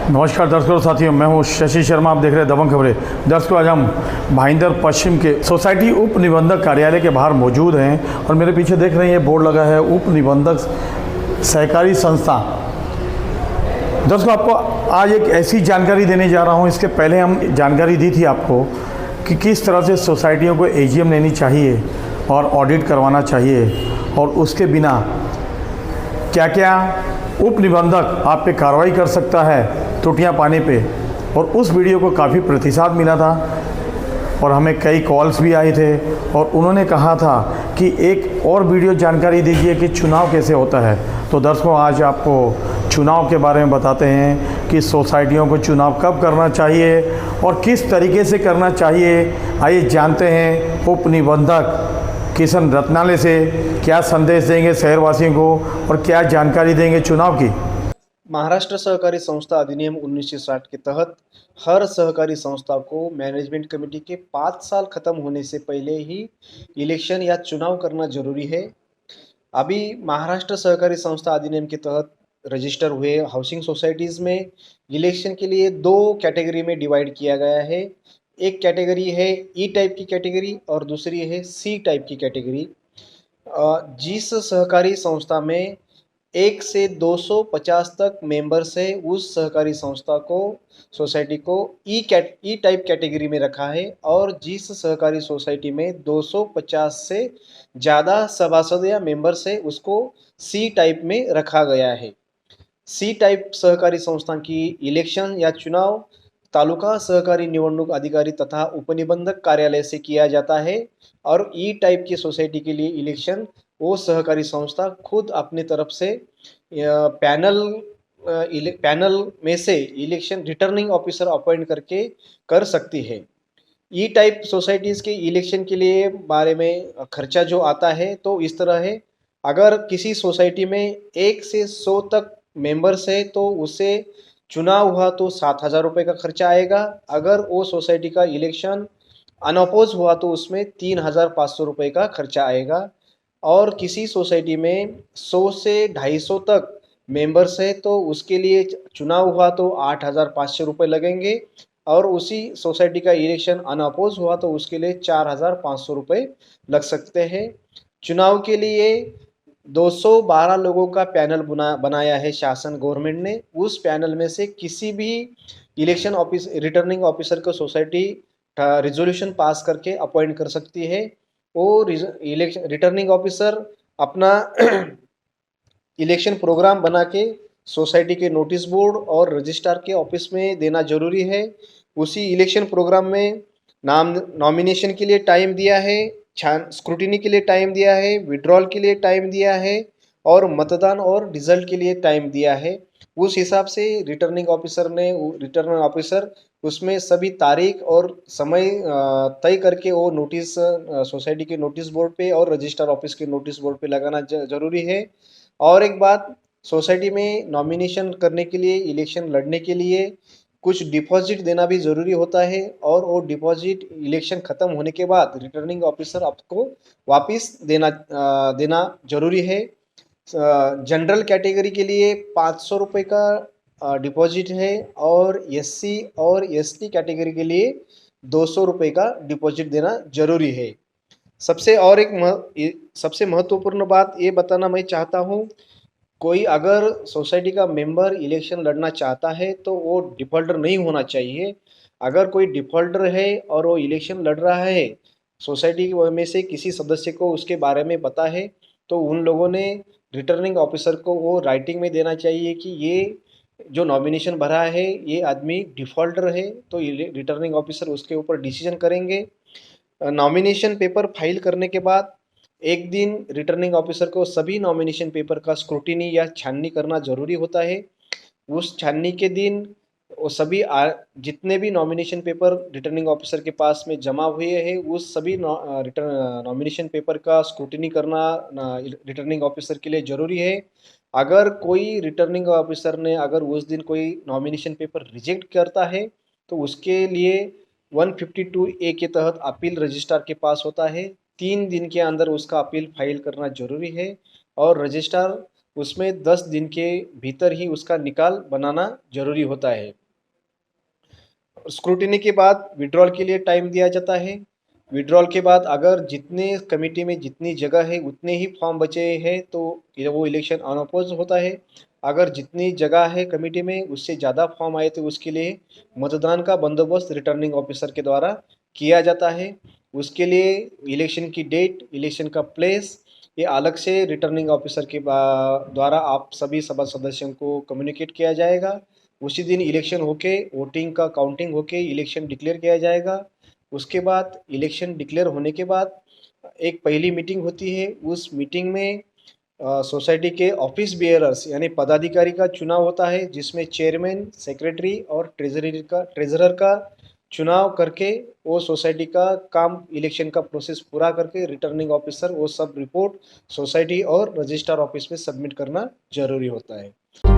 नमस्कार दर्शकों और साथियों, मैं हूं शशि शर्मा। आप देख रहे हैं दबंग खबरें। दर्शकों, आज हम भाईंदर पश्चिम के सोसाइटी उप निबंधक कार्यालय के बाहर मौजूद हैं और मेरे पीछे देख रहे हैं ये बोर्ड लगा है उप निबंधक सहकारी संस्था। दर्शकों, आपको आज एक ऐसी जानकारी देने जा रहा हूं। इसके पहले हम जानकारी दी थी आपको कि किस तरह से सोसाइटियों को एजीएम लेनी चाहिए और ऑडिट करवाना चाहिए और उसके बिना क्या क्या उप निबंधक आप पे कार्रवाई कर सकता है त्रुटियां पाने पे। और उस वीडियो को काफ़ी प्रतिसाद मिला था और हमें कई कॉल्स भी आए थे और उन्होंने कहा था कि एक और वीडियो जानकारी दीजिए कि चुनाव कैसे होता है। तो दर्शकों, आज आपको चुनाव के बारे में बताते हैं कि सोसाइटियों को चुनाव कब करना चाहिए और किस तरीके से करना चाहिए। आइए जानते हैं उप निबंधक किशन रत्नालय से क्या संदेश देंगे शहरवासियों को और क्या जानकारी देंगे चुनाव की। महाराष्ट्र सहकारी संस्था अधिनियम 1960 के तहत हर सहकारी संस्था को मैनेजमेंट कमेटी के 5 साल खत्म होने से पहले ही इलेक्शन या चुनाव करना जरूरी है। अभी महाराष्ट्र सहकारी संस्था अधिनियम के तहत रजिस्टर हुए हाउसिंग सोसाइटीज़ में इलेक्शन के लिए 2 कैटेगरी में डिवाइड किया गया है। एक कैटेगरी है ई टाइप की कैटेगरी और दूसरी है सी टाइप की कैटेगरी। जिस सहकारी संस्था में 1 से 250 तक मेंबर्स है, उस सहकारी संस्था को सोसाइटी को ई टाइप कैटेगरी में रखा है और जिस सहकारी सोसाइटी में 250 से ज़्यादा सभासद या मेंबर्स है, उसको सी टाइप में रखा गया है। सी टाइप सहकारी संस्था की इलेक्शन या चुनाव तालुका सहकारी निवडणूक अधिकारी तथा उपनिबंधक कार्यालय से किया जाता है और ई टाइप की सोसाइटी के लिए इलेक्शन वो सहकारी संस्था खुद अपनी तरफ से पैनल में से इलेक्शन रिटर्निंग ऑफिसर अपॉइंट करके कर सकती है। ई टाइप सोसाइटीज़ के इलेक्शन के लिए बारे में खर्चा जो आता है तो इस तरह है। अगर किसी सोसाइटी में 1 से 100 तक मेंबर्स है तो उससे चुनाव हुआ तो 7,000 रुपये का खर्चा आएगा। अगर वो सोसाइटी का इलेक्शन अनअपोज हुआ तो उसमें 3,500 रुपये का खर्चा आएगा। और किसी सोसाइटी में 100 से 250 तक मेंबर्स है तो उसके लिए चुनाव हुआ तो 8,500 रुपये लगेंगे और उसी सोसाइटी का इलेक्शन अनअपोज हुआ तो उसके लिए 4,500 रुपये लग सकते हैं। चुनाव के लिए 212 लोगों का पैनल बनाया है शासन गवर्नमेंट ने। उस पैनल में से किसी भी इलेक्शन ऑफिस रिटर्निंग ऑफिसर को सोसाइटी रिजोल्यूशन पास करके अपॉइंट कर सकती है। वो इलेक्शन रिटर्निंग ऑफिसर अपना इलेक्शन प्रोग्राम बना के सोसाइटी के नोटिस बोर्ड और रजिस्ट्रार के ऑफिस में देना जरूरी है। उसी इलेक्शन प्रोग्राम में नॉमिनेशन के लिए टाइम दिया है, स्क्रूटिनी के लिए टाइम दिया है, विड्रॉल के लिए टाइम दिया है और मतदान और रिजल्ट के लिए टाइम दिया है। उस हिसाब से रिटर्निंग ऑफिसर उसमें सभी तारीख और समय तय करके वो नोटिस सोसाइटी के नोटिस बोर्ड पे और रजिस्ट्रार ऑफिस के नोटिस बोर्ड पे लगाना जरूरी है। और एक बात, सोसाइटी में नॉमिनेशन करने के लिए इलेक्शन लड़ने के लिए कुछ डिपॉजिट देना भी ज़रूरी होता है और वो डिपॉजिट इलेक्शन ख़त्म होने के बाद रिटर्निंग ऑफिसर आपको वापस देना जरूरी है। जनरल कैटेगरी के लिए 500 रुपये का डिपॉजिट है और एससी और एसटी कैटेगरी के लिए 200 रुपये का डिपॉजिट देना जरूरी है। सबसे महत्वपूर्ण बात ये बताना मैं चाहता हूँ, कोई अगर सोसाइटी का मेंबर इलेक्शन लड़ना चाहता है तो वो डिफॉल्टर नहीं होना चाहिए। अगर कोई डिफॉल्टर है और वो इलेक्शन लड़ रहा है, सोसाइटी में से किसी सदस्य को उसके बारे में पता है तो उन लोगों ने रिटर्निंग ऑफिसर को वो राइटिंग में देना चाहिए कि ये जो नॉमिनेशन भरा है ये आदमी डिफॉल्टर है, तो रिटर्निंग ऑफिसर उसके ऊपर डिसीजन करेंगे। नॉमिनेशन पेपर फाइल करने के बाद एक दिन रिटर्निंग ऑफिसर को सभी नॉमिनेशन पेपर का स्क्रूटिनी या छाननी करना जरूरी होता है। उस छाननी के दिन वो जितने भी नॉमिनेशन पेपर रिटर्निंग ऑफिसर के पास में जमा हुए हैं उस सभी नॉमिनेशन पेपर का स्क्रूटिनी करना रिटर्निंग ऑफिसर के लिए ज़रूरी है। अगर कोई रिटर्निंग ऑफिसर ने अगर उस दिन कोई नॉमिनेशन पेपर रिजेक्ट करता है तो उसके लिए 152A के तहत अपील रजिस्ट्रार के पास होता है। 3 दिन के अंदर उसका अपील फाइल करना जरूरी है और रजिस्ट्रार उसमें 10 दिन के भीतर ही उसका निकाल बनाना जरूरी होता है। स्क्रूटिनी के बाद विड्रॉल के लिए टाइम दिया जाता है। विड्रॉल के बाद अगर जितने कमेटी में जितनी जगह है उतने ही फॉर्म बचे हैं तो वो इलेक्शन अनअपोज होता है। अगर जितनी जगह है कमेटी में उससे ज़्यादा फॉर्म आए तो उसके लिए मतदान का बंदोबस्त रिटर्निंग ऑफिसर के द्वारा किया जाता है। उसके लिए इलेक्शन की डेट, इलेक्शन का प्लेस ये अलग से रिटर्निंग ऑफिसर के द्वारा आप सभी सभा सदस्यों को कम्युनिकेट किया जाएगा। उसी दिन इलेक्शन होके वोटिंग का काउंटिंग होके इलेक्शन डिक्लेयर किया जाएगा। उसके बाद इलेक्शन डिक्लेयर होने के बाद एक पहली मीटिंग होती है। उस मीटिंग में सोसाइटी के ऑफिस बियरर्स यानी पदाधिकारी का चुनाव होता है, जिसमें चेयरमैन, सेक्रेटरी और ट्रेजरर का चुनाव करके वो सोसाइटी का काम इलेक्शन का प्रोसेस पूरा करके रिटर्निंग ऑफिसर वो सब रिपोर्ट सोसाइटी और रजिस्ट्रार ऑफिस में सबमिट करना जरूरी होता है।